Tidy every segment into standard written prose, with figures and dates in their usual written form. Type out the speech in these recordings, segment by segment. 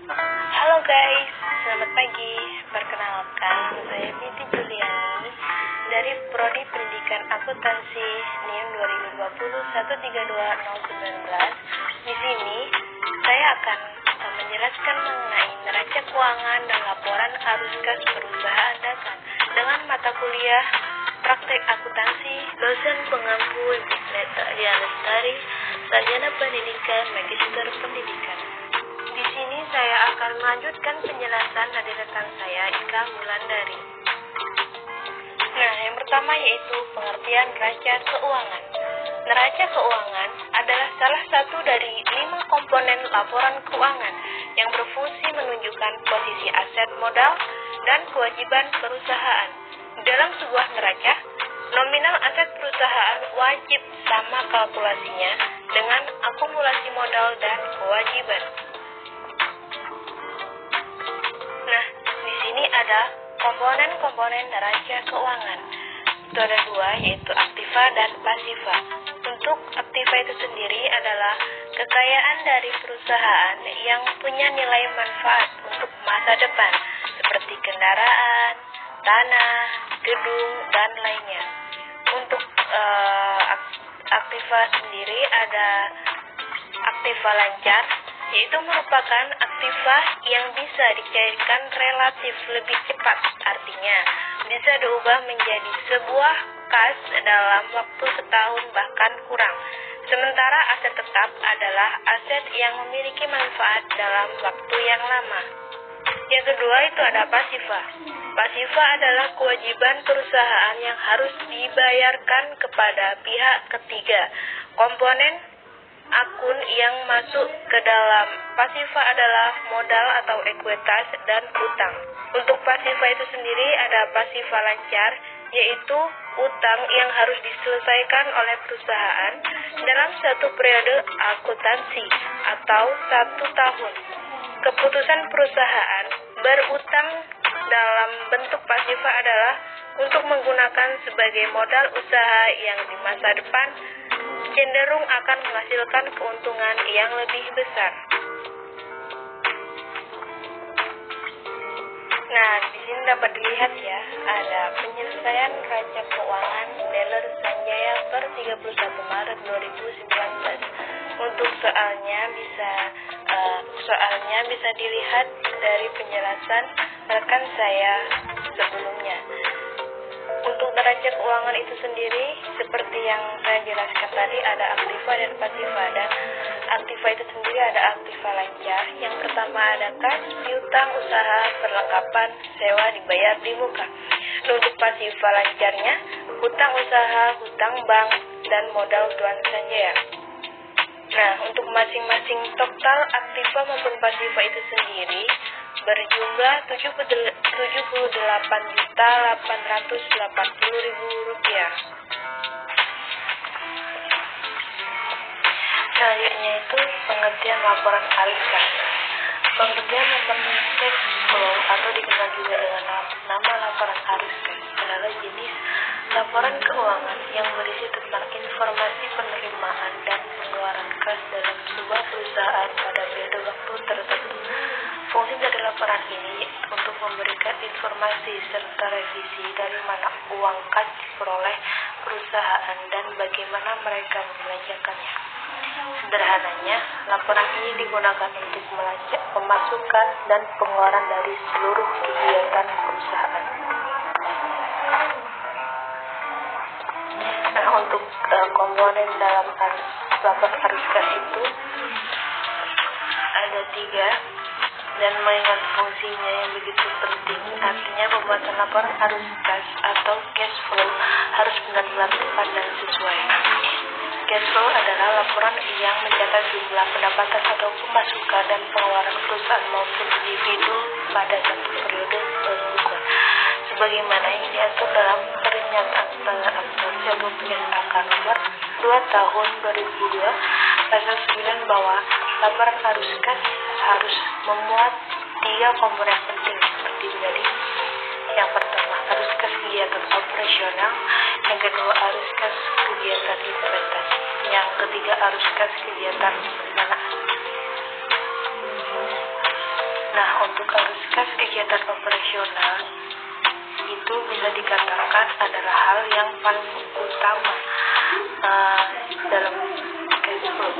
Halo guys, selamat pagi. Perkenalkan, saya Titi Juliani dari Prodi Pendidikan Akuntansi NIM 2020-132-019. Di sini saya akan menjelaskan mengenai neraca keuangan dan laporan arus kas perusahaan dasar dengan mata kuliah Praktek Akuntansi, dosen pengampu Neta Lia Lestari, Sarjana Pendidikan, Magister Pendidikan. Di sini saya akan melanjutkan penjelasan dari rekan saya, Ika Wulandari. Nah, yang pertama yaitu pengertian neraca keuangan. Neraca keuangan adalah salah satu dari 5 komponen laporan keuangan yang berfungsi menunjukkan posisi aset modal dan kewajiban perusahaan. Dalam sebuah neraca, nominal aset perusahaan wajib sama kalkulasinya dengan akumulasi modal dan kewajiban. Nah, di sini ada komponen-komponen neraca keuangan. Itu ada 2, yaitu aktiva dan pasiva. Untuk aktiva itu sendiri adalah kekayaan dari perusahaan yang punya nilai manfaat untuk masa depan, seperti kendaraan, tanah, gedung, dan lainnya. Untuk aktiva sendiri ada aktiva lancar, yaitu merupakan aktiva yang bisa dicairkan relatif lebih cepat. Artinya, bisa diubah menjadi sebuah kas dalam waktu setahun bahkan kurang. Sementara aset tetap adalah aset yang memiliki manfaat dalam waktu yang lama. Yang kedua itu ada pasiva. Pasiva adalah kewajiban perusahaan yang harus dibayarkan kepada pihak ketiga. Komponen akun yang masuk ke dalam pasiva adalah modal atau ekuitas dan utang. Untuk pasiva itu sendiri ada pasiva lancar, yaitu utang yang harus diselesaikan oleh perusahaan dalam satu periode akuntansi atau 1 tahun. Keputusan perusahaan berutang dalam bentuk pasiva adalah untuk menggunakan sebagai modal usaha yang di masa depan cenderung akan menghasilkan keuntungan yang lebih besar. Nah, di sini dapat dilihat ya, ada penyelesaian neraca keuangan Deller Sanjaya per 31 Maret 2019. Untuk soalnya bisa dilihat dari penjelasan rekan saya sebelumnya. Untuk neraca keuangan itu sendiri, seperti yang saya jelaskan tadi, ada aktiva dan pasiva. Dan aktiva itu sendiri ada aktiva lancar. Yang pertama ada kas, piutang, usaha, perlengkapan, sewa dibayar di muka. Untuk pasiva lancarnya, hutang usaha, hutang bank, dan modal tuan Sanjaya. Nah, untuk masing-masing total aktiva maupun pasiva itu sendiri berjumlah Rp78.880.000. Selanjutnya itu pengertian laporan arus kas. Pengertian laporan cash flow atau dikenal juga dengan nama laporan arus kas adalah jenis laporan keuangan yang berisi tentang informasi penerimaan dan pengeluaran kas dalam sebuah perusahaan pada periode waktu tertentu. Fungsi dari laporan ini untuk memberikan informasi serta revisi dari mana uang kas diperoleh perusahaan dan bagaimana mereka membelanjakannya. Sederhananya, laporan ini digunakan untuk melacak pemasukan dan pengeluaran dari seluruh kegiatan perusahaan. Nah, untuk komponen dalam laporan arus kas itu ada 3. Dan mengingat fungsinya yang begitu penting, artinya pembuatan laporan arus kas atau cash flow harus benar-benar tepat dan sesuai. Cash flow adalah laporan yang mencatat jumlah pendapatan atau pemasukan dan pengeluaran perusahaan maupun individu pada satu periode pembukuan. Sebagaimana yang diatur dalam pernyataan Akuntansi Angka Nomor 2 Tahun 2002 Pasal 9 bahwa laporan arus kas harus memuat 3 komponen penting seperti tadi. Yang pertama, arus kas kegiatan operasional. Yang kedua, arus kas kegiatan investasi. Yang ketiga, arus kas kegiatan pendanaan. Nah, untuk arus kas kegiatan operasional itu bisa dikatakan adalah hal yang paling utama dalam cash flow.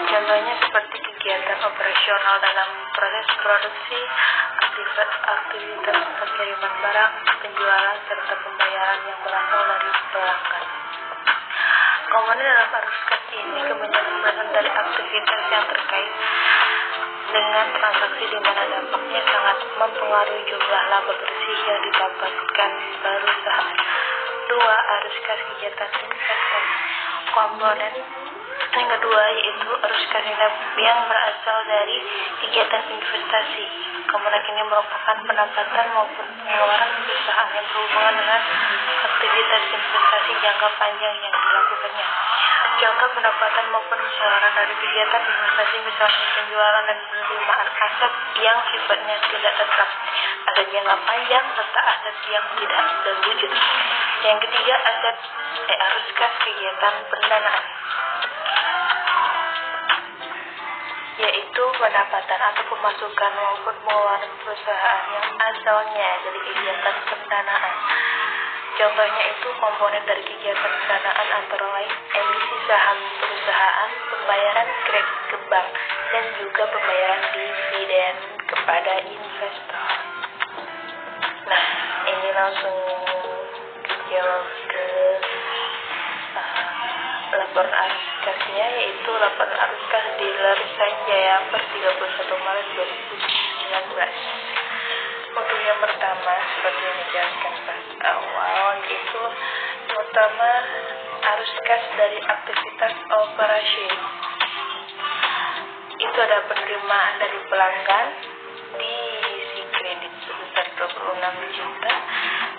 Contohnya seperti kegiatan operasional dalam proses produksi, aktivitas pengiriman barang, penjualan, serta pembayaran yang berasal dari pelanggan. Komponen dalam arus kas ini kebanyakan berasal dari aktivitas yang terkait dengan transaksi di mana dampaknya sangat mempengaruhi jumlah laba bersih yang didapatkan perusahaan. 2. Arus kas kegiatan investasi. Komponen yang kedua yaitu arus kas yang berasal dari kegiatan investasi. Komponen ini merupakan pendapatan maupun pengeluaran perusahaan yang berhubungan dengan aktivitas investasi jangka panjang yang dilakukannya. Contoh pendapatan maupun pengeluaran dari kegiatan investasi misalnya penjualan dan penerimaan aset yang sifatnya tidak tetap, aset jangka panjang serta aset yang tidak berwujud. Yang ketiga, arus kas kegiatan pendanaan, yaitu pendapatan atau pemasukan maupun pengeluaran perusahaan yang asalnya dari kegiatan pendanaan. Contohnya itu komponen dari kegiatan pendanaan antara lain emisi saham perusahaan, pembayaran kredit ke bank, dan juga pembayaran dividen kepada investor. Nah, ini langsung dijawab ke laporan arus kasnya, yaitu laporan arus kas dealer Sanjaya per 31 Maret 2019. Untuk yang pertama, seperti yang dijelaskan pas awal, yaitu pertama arus kas dari aktivitas operasi. Itu ada penerimaan dari pelanggan di sisi kredit sebesar 26 juta.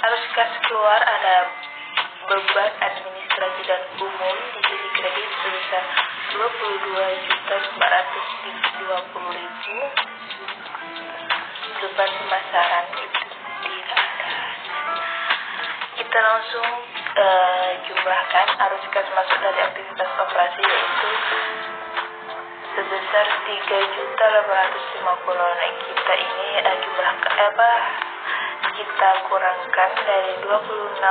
Arus kas keluar ada beban administrasi dan umum di sisi kredit sebesar 22.420.000. Beban pemasaran itu tidak ada. Kita langsung jumlahkan arus kas masuk dari aktivitas operasi, yaitu sebesar 3.850.000. Nah, kita ini kita kurangkan dari 26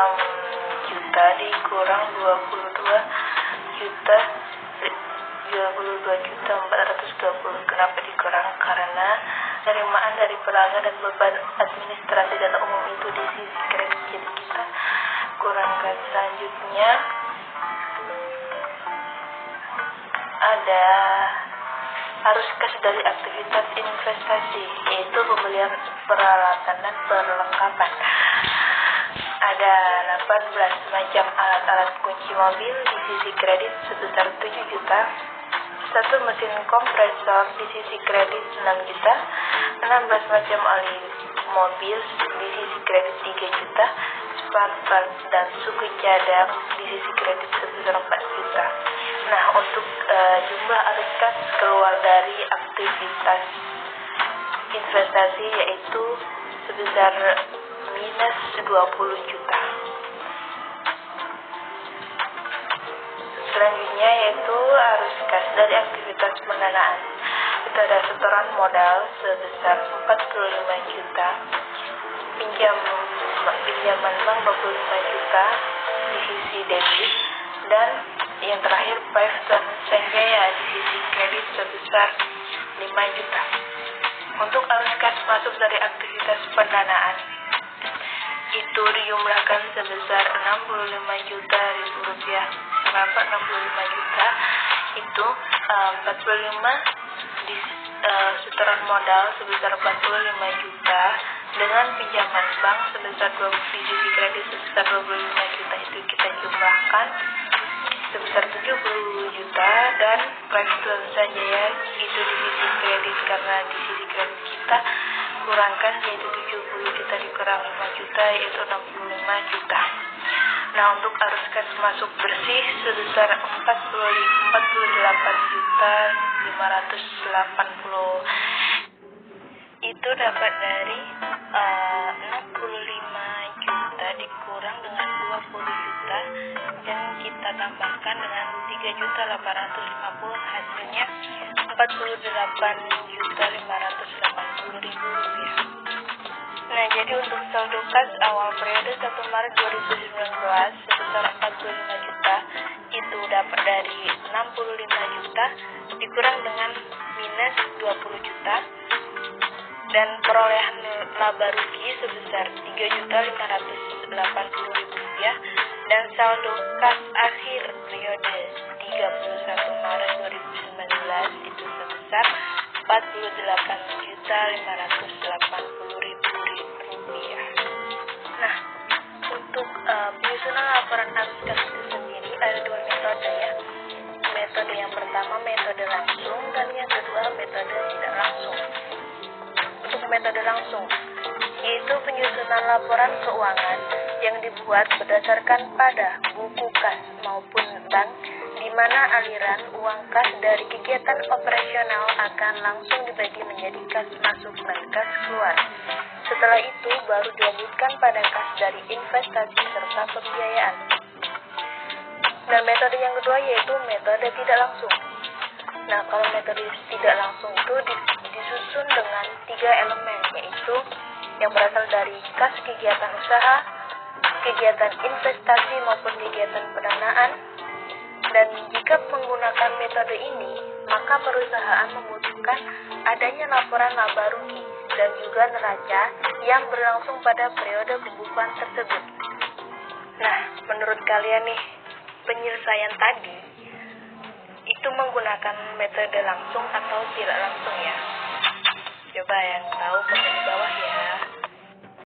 juta dikurang 22.420. Kenapa dikurang? Karena penerimaan dari pelanggan dan beban administrasi dan umum itu di sisi kredit. Jadi kita kurangkan. Selanjutnya ada arus kas dari aktivitas investasi, yaitu pembelian peralatan dan perlengkapan. Ada 18 macam alat-alat kunci mobil di sisi kredit sebesar 7 juta. Satu mesin kompresor di sisi kredit 6 juta. 16 macam oli mobil di sisi kredit 3 juta. Spare dan suku cadang di sisi kredit sebesar 4 juta. Nah, untuk jumlah arus kas keluar dari aktivitas investasi yaitu sebesar minus 20 juta. Selanjutnya yaitu arus kas dari aktivitas pendanaan. Itu ada setoran modal sebesar 45 juta, pinjaman bank 25 juta di sisi debit, dan yang terakhir Pivot Sanjaya di sisi kredit sebesar 5 juta. Untuk arus kas masuk dari aktivitas pendanaan itu dijumlahkan sebesar 65 juta ribu rupiah. Kenapa 65 juta? Itu 45 di setoran modal sebesar 45 juta dengan pinjaman bank sebesar 20 di sisi kredit sebesar 25 juta. Itu kita jumlahkan sebesar 70 juta, dan Pivot Sanjaya itu di sisi kredit, karena di sisi kredit kita kurangkan yaitu 70 juta dikurang 5 juta yaitu 65 juta. Nah, untuk arus kas masuk bersih sebesar 48.580 itu dapat dari 65 juta dikurang dengan 20 juta dan kita tambahkan dengan 3.850, hasilnya 48.580.000 rupiah. Nah, jadi untuk saldo kas awal periode 1 Maret 2019 sebesar 45 juta itu dapat dari 65 juta dikurang dengan minus 20 juta dan perolehan laba rugi sebesar 3.580.000 rupiah dan saldo kas akhir periode 31 Maret 2019 itu sebesar 48.580.000 rupiah. Nah, untuk penyusunan laporan arus kas itu sendiri ada dua metode ya. Metode yang pertama metode langsung dan yang kedua metode tidak langsung. Untuk metode langsung, yaitu penyusunan laporan keuangan yang dibuat berdasarkan pada buku kas maupun bank, di mana aliran uang kas dari kegiatan operasional akan langsung dibagi menjadi kas masuk dan kas keluar. Setelah itu baru dilanjutkan pada kas dari investasi serta pembiayaan. Dan metode yang kedua yaitu metode tidak langsung. Nah, kalau metode tidak langsung itu disusun dengan 3 elemen, yaitu yang berasal dari kas kegiatan usaha, kegiatan investasi maupun kegiatan pendanaan. Dan jika menggunakan metode ini, maka perusahaan membutuhkan adanya laporan laba rugi dan juga neraca yang berlangsung pada periode pembukuan tersebut. Nah, menurut kalian nih, penyelesaian tadi itu menggunakan metode langsung atau tidak langsung ya? Coba yang tahu komen di bawah ya.